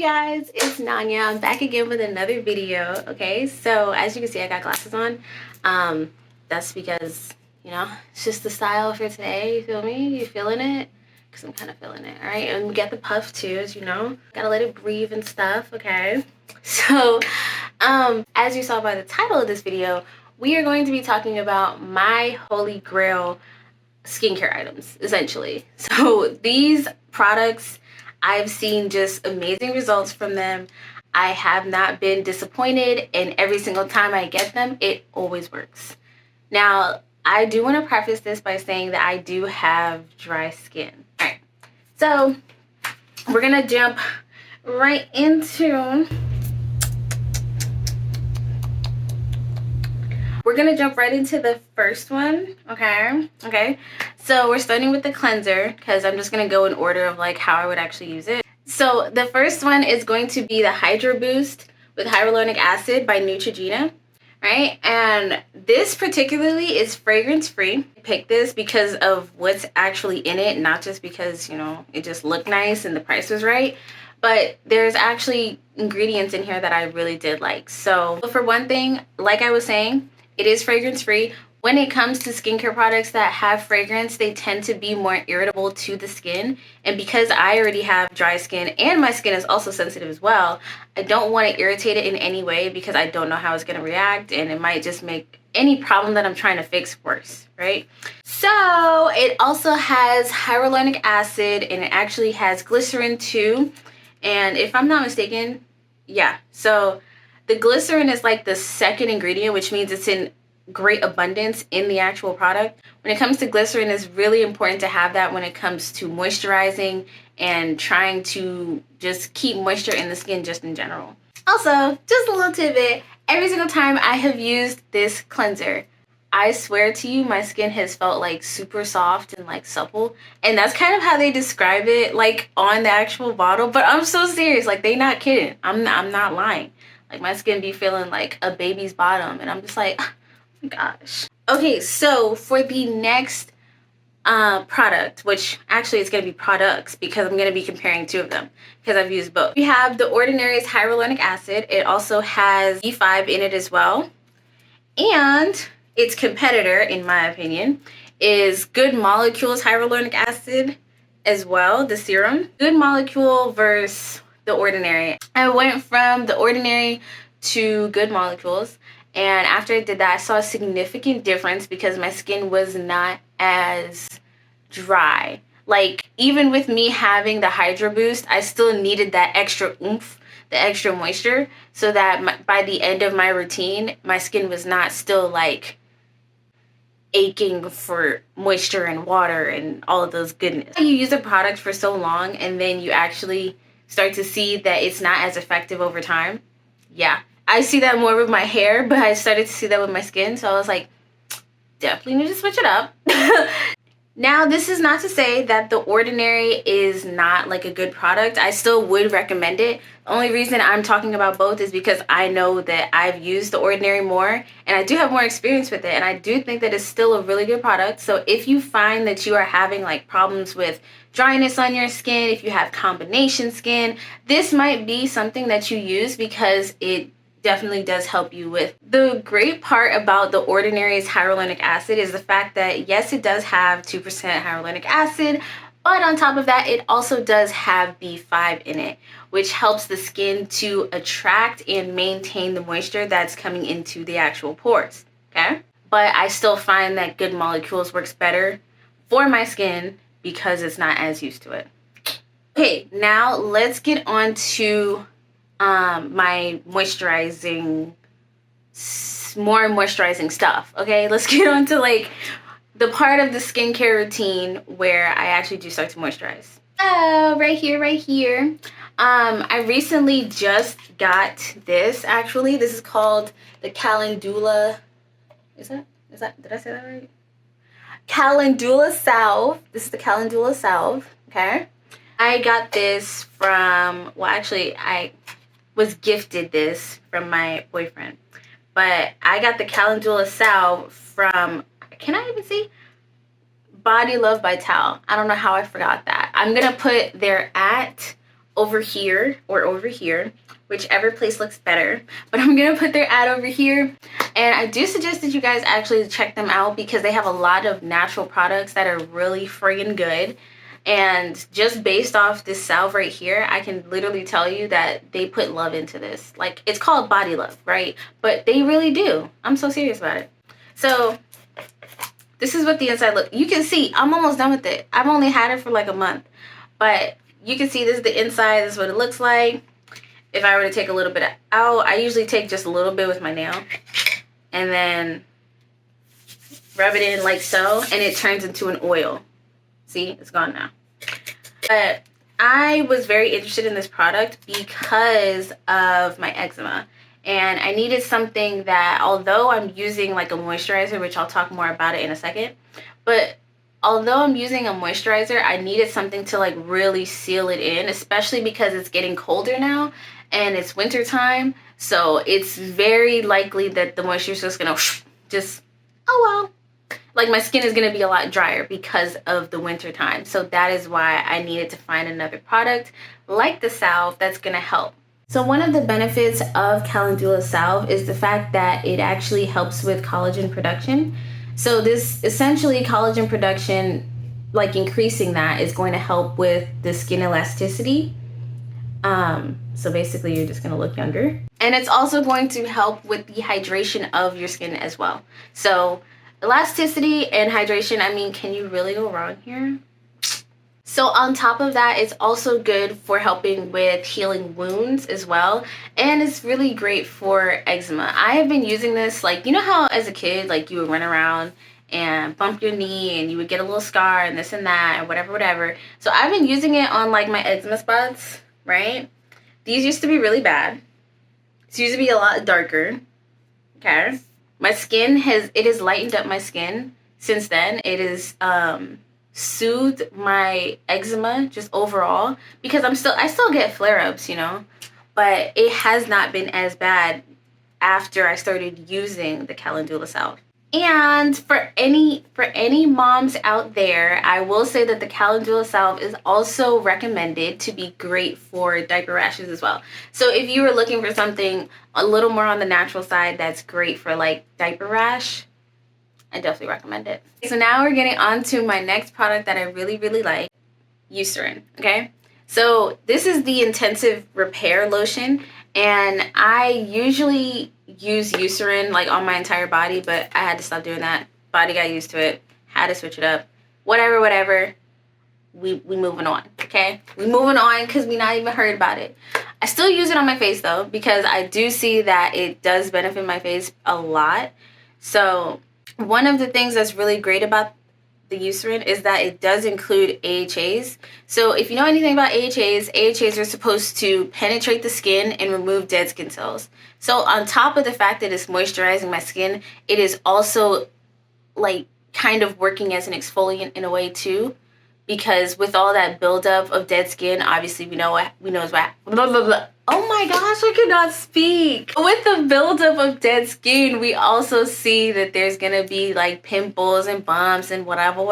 Hey guys, it's Nanya. I'm back again with another video. Okay, so as you can see, I got glasses on. That's because, it's just the style for today. You feel me? You feeling it? Because I'm kind of feeling it, all right? And we get the puff too, as you know. Gotta let it breathe and stuff, okay? So, as you saw by the title of this video, we are going to be talking about my holy grail skincare items, essentially. So these products, I've seen just amazing results from them. I have not been disappointed, and every single time I get them, it always works. Now, I do want to preface this by saying that I do have dry skin. All right, so we're gonna jump right into the first one. Okay, so we're starting with the cleanser because I'm just gonna go in order of like how I would actually use it. So the first one is going to be the Hydro Boost with hyaluronic acid by Neutrogena, right? And this particularly is fragrance free. I picked this because of what's actually in it, not just because, it just looked nice and the price was right, but there's actually ingredients in here that I really did like. So for one thing, like I was saying, it is fragrance free. When it comes to skincare products that have fragrance, they tend to be more irritable to the skin. And because I already have dry skin and my skin is also sensitive as well, I don't want to irritate it in any way because I don't know how it's going to react, and it might just make any problem that I'm trying to fix worse, right? So it also has hyaluronic acid, and it actually has glycerin too. And if I'm not mistaken, yeah. So the glycerin is like the second ingredient, which means it's in great abundance in the actual product. When it comes to glycerin, it's really important to have that when it comes to moisturizing and trying to just keep moisture in the skin just in general. Also, just a little tidbit, every single time I have used this cleanser, I swear to you, my skin has felt like super soft and like supple. And that's kind of how they describe it, like on the actual bottle. But I'm so serious, like they not kidding. I'm not lying. Like my skin be feeling like a baby's bottom, and I'm just like, oh my gosh. Okay, so for the next product, which actually it's going to be products because I'm going to be comparing two of them because I've used both. We have the Ordinary's hyaluronic acid. It also has B5 in it as well. And its competitor, in my opinion, is Good Molecule's hyaluronic acid as well, the serum. Good Molecule versus the Ordinary. I went from the Ordinary to Good Molecules, and after I did that, I saw a significant difference because my skin was not as dry. Like, even with me having the Hydro Boost, I still needed that extra oomph, the extra moisture, so that by the end of my routine, my skin was not still like aching for moisture and water and all of those goodness. You use a product for so long and then you actually start to see that it's not as effective over time. Yeah, I see that more with my hair, but I started to see that with my skin, so I was like, definitely need to switch it up. Now, this is not to say that the Ordinary is not like a good product. I still would recommend it. The only reason I'm talking about both is because I know that I've used the Ordinary more and I do have more experience with it, and I do think that it's still a really good product. So if you find that you are having like problems with dryness on your skin, if you have combination skin, this might be something that you use because it definitely does help you with. The great part about the Ordinary's hyaluronic acid is the fact that yes, it does have 2% hyaluronic acid, but on top of that, it also does have B5 in it, which helps the skin to attract and maintain the moisture that's coming into the actual pores, okay? But I still find that Good Molecules works better for my skin because it's not as used to it. Okay, now let's get on to my more moisturizing stuff. Okay, let's get on to like the part of the skincare routine where I actually do start to moisturize. Oh, right here. I recently just got this. Actually, this is called the Calendula. Is that did I say that right? Calendula Salve. This is the Calendula Salve. Okay, I got this from, well, actually I was gifted this from my boyfriend, but I got the Calendula Salve from, can I even see? Body Love by Tal. I don't know how I forgot that. I'm gonna put their @ over here or over here, whichever place looks better, but I'm gonna put their ad over here. And I do suggest that you guys actually check them out because they have a lot of natural products that are really friggin' good. And just based off this salve right here, I can literally tell you that they put love into this. Like, it's called body love, right? But they really do. I'm so serious about it. So this is what the inside look. You can see I'm almost done with it. I've only had it for like a month, but you can see this is the inside. This is what it looks like. If I were to take a little bit out, I usually take just a little bit with my nail and then rub it in like so, and it turns into an oil. See, it's gone now. But I was very interested in this product because of my eczema. And I needed something that, although I'm using like a moisturizer, which I'll talk more about it in a second, but although I'm using a moisturizer, I needed something to like really seal it in, especially because it's getting colder now and it's winter time. So it's very likely that the moisture is just gonna just, oh well. Like, my skin is going to be a lot drier because of the winter time. So that is why I needed to find another product like the salve that's going to help. So one of the benefits of calendula salve is the fact that it actually helps with collagen production. So this essentially collagen production, like increasing that, is going to help with the skin elasticity. So basically you're just going to look younger. And it's also going to help with the hydration of your skin as well. So elasticity and hydration, I mean, can you really go wrong here? So on top of that, it's also good for helping with healing wounds as well. And it's really great for eczema. I have been using this, like, you know how as a kid, like, you would run around and bump your knee and you would get a little scar and this and that and whatever. So I've been using it on like my eczema spots, right? These used to be really bad. It used to be a lot darker, okay? My skin has lightened up my skin since then. It has soothed my eczema just overall, because I still get flare-ups, you know, but it has not been as bad after I started using the calendula salve. And for any moms out there, I will say that the calendula salve is also recommended to be great for diaper rashes as well. So if you were looking for something a little more on the natural side that's great for like diaper rash, I definitely recommend it. So now we're getting on to my next product that I really, really like, Eucerin, okay? So this is the intensive repair lotion, and I usually use Eucerin like on my entire body, but I had to stop doing that. Body got used to it, had to switch it up. Whatever. We moving on, okay? We moving on because we not even heard about it. I still use it on my face though, because I do see that it does benefit my face a lot. So one of the things that's really great about the Eucerin is that it does include AHAs. So if you know anything about AHAs are supposed to penetrate the skin and remove dead skin cells. So on top of the fact that it's moisturizing my skin, it is also like kind of working as an exfoliant in a way too, because with all that buildup of dead skin, obviously we know what blah, blah, blah. Oh my gosh, I cannot speak. With the buildup of dead skin, we also see that there's gonna be like pimples and bumps and whatever,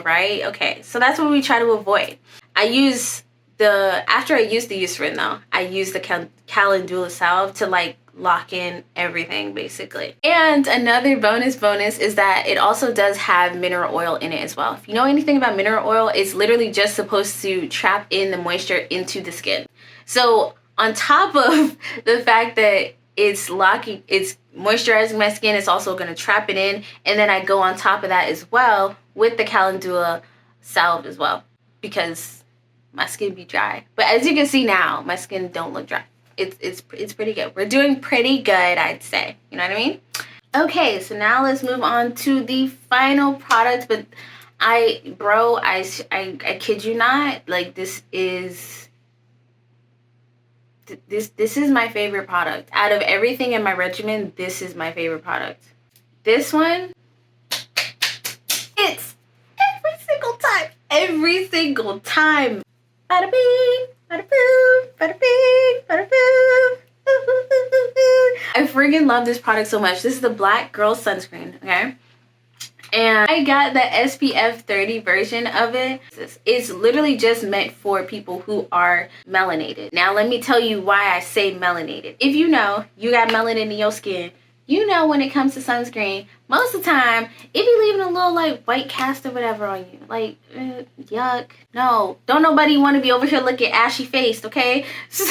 right? Okay, so that's what we try to avoid. After I use the Eucerin though, I use the calendula salve to like lock in everything basically. And another bonus is that it also does have mineral oil in it as well. If you know anything about mineral oil, it's literally just supposed to trap in the moisture into the skin. So on top of the fact that it's moisturizing my skin, it's also going to trap it in, and then I go on top of that as well with the calendula salve as well, because my skin be dry. But as you can see now, my skin don't look dry. It's pretty good. We're doing pretty good, I'd say. You know what I mean? Okay, so now let's move on to the final product. But I kid you not, like this is my favorite product. Out of everything in my regimen, this is my favorite product. This one, it's every single time. Bada bing, bada boom, bada bing, bada boom. I freaking love this product so much. This is the Black Girl Sunscreen, okay? And I got the SPF 30 version of it. It's literally just meant for people who are melanated. Now let me tell you why I say melanated. If you know you got melanin in your skin, you know when it comes to sunscreen, most of the time it be leaving a little like white cast or whatever on you. Like, yuck. No, don't nobody want to be over here looking ashy faced, okay? So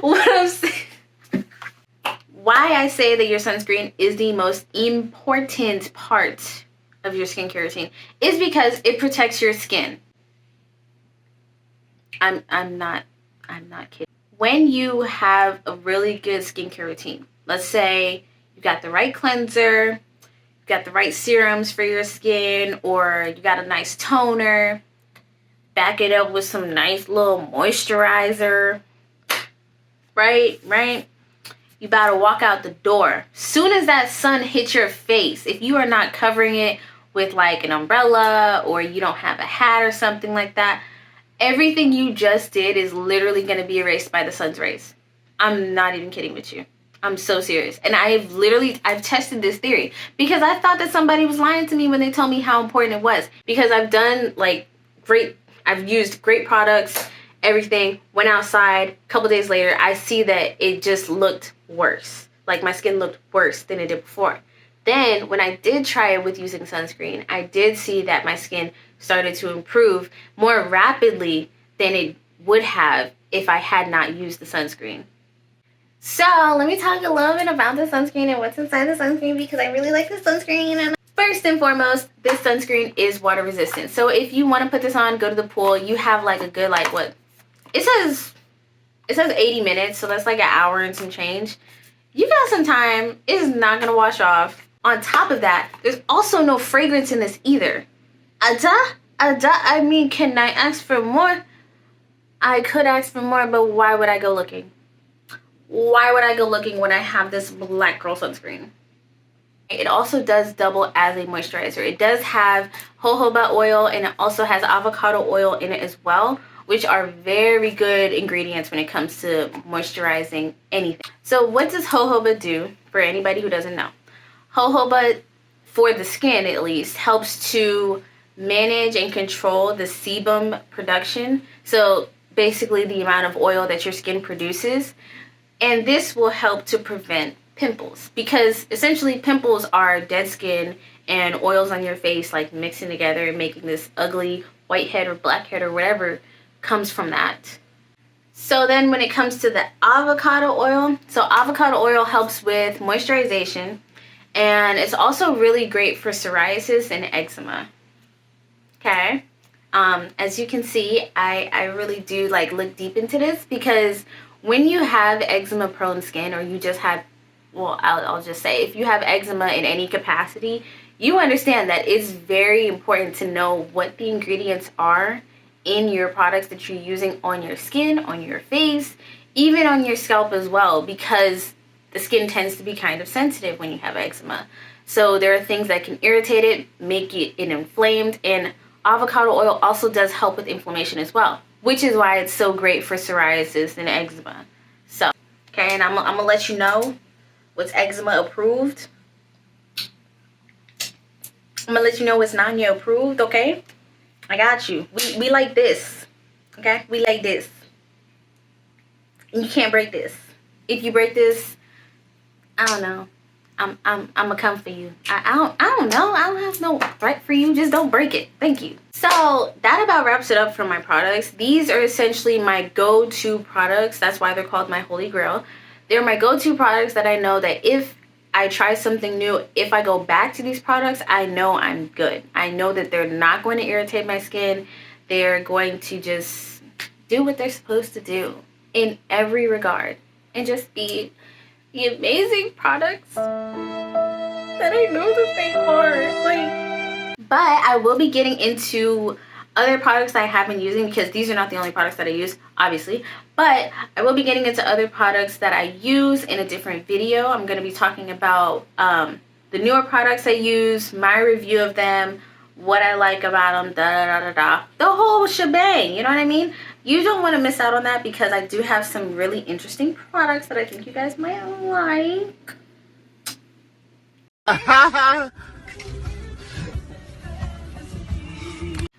what I'm saying, why I say that your sunscreen is the most important part of your skincare routine is because it protects your skin. I'm not kidding. When you have a really good skincare routine, let's say you got the right cleanser, you got the right serums for your skin, or you got a nice toner, back it up with some nice little moisturizer, right? You about to walk out the door. Soon as that sun hits your face, if you are not covering it with like an umbrella or you don't have a hat or something like that, everything you just did is literally going to be erased by the sun's rays. I'm not even kidding with you. I'm so serious. And I've tested this theory because I thought that somebody was lying to me when they told me how important it was, because I've used great products, everything, went outside, a couple days later, I see that it just looked worse. Like my skin looked worse than it did before. Then when I did try it with using sunscreen, I did see that my skin started to improve more rapidly than it would have if I had not used the sunscreen. So let me talk a little bit about the sunscreen and what's inside the sunscreen, because I really like the sunscreen. And first and foremost, this sunscreen is water resistant. So if you want to put this on, go to the pool, you have like a good, like, what? It says 80 minutes, so that's like an hour and some change. You got some time. It is not going to wash off. On top of that, there's also no fragrance in this either. I mean, can I ask for more? I could ask for more, but why would I go looking? Why would I go looking when I have this black girl sunscreen? It also does double as a moisturizer. It does have jojoba oil, and it also has avocado oil in it as well, which are very good ingredients when it comes to moisturizing anything. So what does jojoba do, for anybody who doesn't know? Jojoba, for the skin at least, helps to manage and control the sebum production. So basically the amount of oil that your skin produces. And this will help to prevent pimples, because essentially pimples are dead skin and oils on your face like mixing together and making this ugly white head or black head or whatever comes from that. So then when it comes to the avocado oil, so avocado oil helps with moisturization, and it's also really great for psoriasis and eczema. Okay. As you can see, I really do like look deep into this, because when you have eczema prone skin, or you just have, well, I'll just say, if you have eczema in any capacity, you understand that it's very important to know what the ingredients are in your products that you're using on your skin, on your face, even on your scalp as well, because the skin tends to be kind of sensitive when you have eczema. So there are things that can irritate it, make it inflamed, and avocado oil also does help with inflammation as well, which is why it's so great for psoriasis and eczema. So, okay, and I'm gonna let you know what's eczema approved. I'm gonna let you know what's Nanya approved, okay? I got you. We like this, okay? We like this. And you can't break this. If you break this, I don't know. I'm gonna come for you. I don't know. I don't have no right for you. Just don't break it. Thank you. So that about wraps it up for my products. These are essentially my go-to products. That's why they're called my Holy Grail. They're my go-to products that I know that if I try something new, if I go back to these products, I know I'm good. I know that they're not going to irritate my skin. They're going to just do what they're supposed to do in every regard, and just be the amazing products that I know that they are. But I will be getting into other products that I have been using, because these are not the only products that I use, obviously. But I will be getting into other products that I use in a different video. I'm going to be talking about the newer products I use, my review of them, what I like about them, the whole shebang, you know what I mean? You don't want to miss out on that, because I do have some really interesting products that I think you guys might like.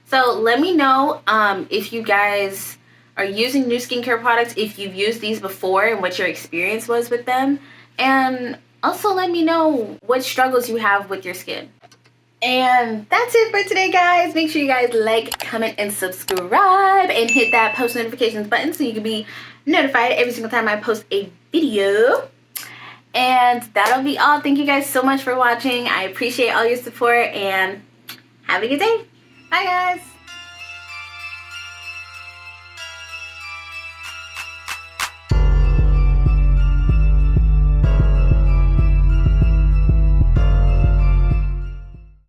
So let me know if you guys are using new skincare products, if you've used these before and what your experience was with them. And also let me know what struggles you have with your skin. And that's it for today, guys. Make sure you guys like, comment, and subscribe, and hit that post notifications button so you can be notified every single time I post a video. And that'll be all. Thank you guys so much for watching. I appreciate all your support, and have a good day. Bye, guys.